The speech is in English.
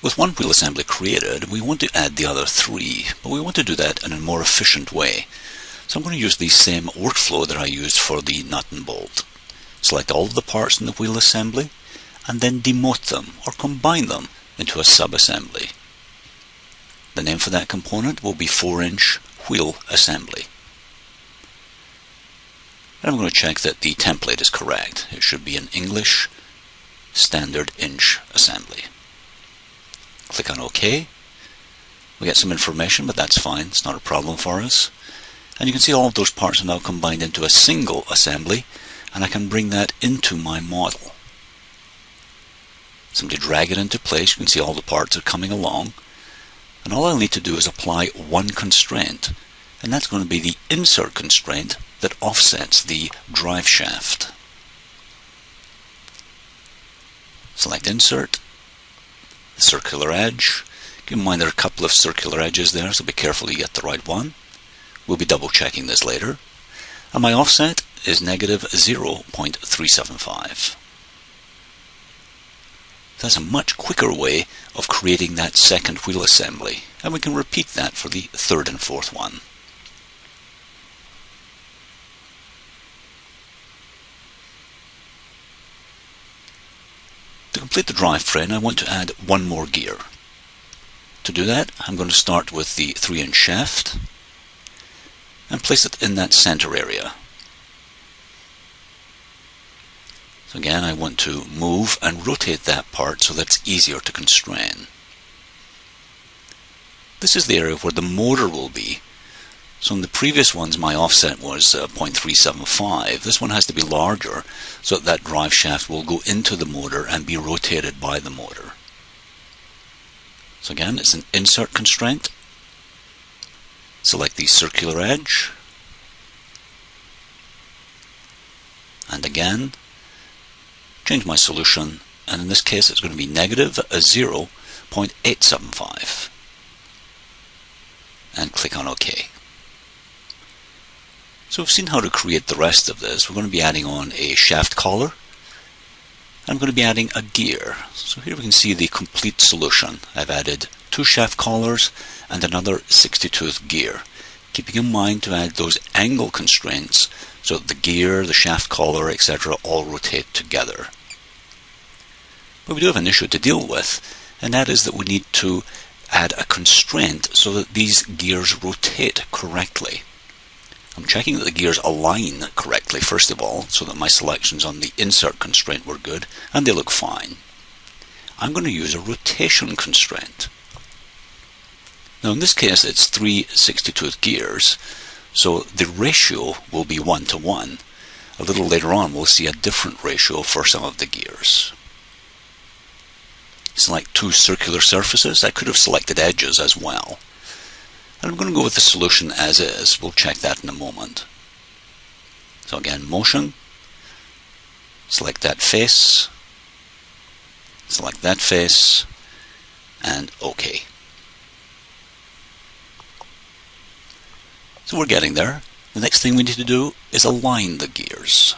With one wheel assembly created, we want to add the other three, but we want to do that in a more efficient way. So I'm going to use the same workflow that I used for the nut and bolt. Select all of the parts in the wheel assembly, and then demote them or combine them into a sub-assembly. The name for that component will be 4-inch wheel assembly. And I'm going to check that the template is correct. It should be an English standard inch assembly. Click on OK. We get some information, but that's fine. It's not a problem for us. And you can see all of those parts are now combined into a single assembly, and I can bring that into my model. Simply drag it into place. You can see all the parts are coming along. And all I'll need to do is apply one constraint, and that's going to be the insert constraint that offsets the drive shaft. Select Insert, the circular edge. Keep in mind there are a couple of circular edges there, so be careful you get the right one. We'll be double checking this later. And my offset is negative 0.375. That's a much quicker way of creating that second wheel assembly, and we can repeat that for the third and fourth one. To complete the drivetrain, I want to add one more gear. To do that, I'm going to start with the 3-inch shaft and place it in that center area. So again, I want to move and rotate that part so that it's easier to constrain. This is the area where the motor will be. So in the previous ones my offset was 0.375. This one has to be larger so that drive shaft will go into the motor and be rotated by the motor. So again, it's an insert constraint. Select the circular edge. And again, change my solution, and in this case it's going to be negative 0.875. And click on OK. So we've seen how to create the rest of this. We're going to be adding on a shaft collar. I'm going to be adding a gear. So here we can see the complete solution. I've added 2 shaft collars and another 60-tooth gear, keeping in mind to add those angle constraints so that the gear, the shaft collar, etc. all rotate together. But we do have an issue to deal with, and that is that we need to add a constraint so that these gears rotate correctly. I'm checking that the gears align correctly first of all, so that my selections on the insert constraint were good, and they look fine. I'm going to use a rotation constraint. Now in this case it's 3 60-tooth gears, so the ratio will be 1:1. A little later on we'll see a different ratio for some of the gears. Select 2 circular surfaces. I could have selected edges as well. And I'm going to go with the solution as is. We'll check that in a moment. So again, motion, select that face, and OK. So we're getting there. The next thing we need to do is align the gears.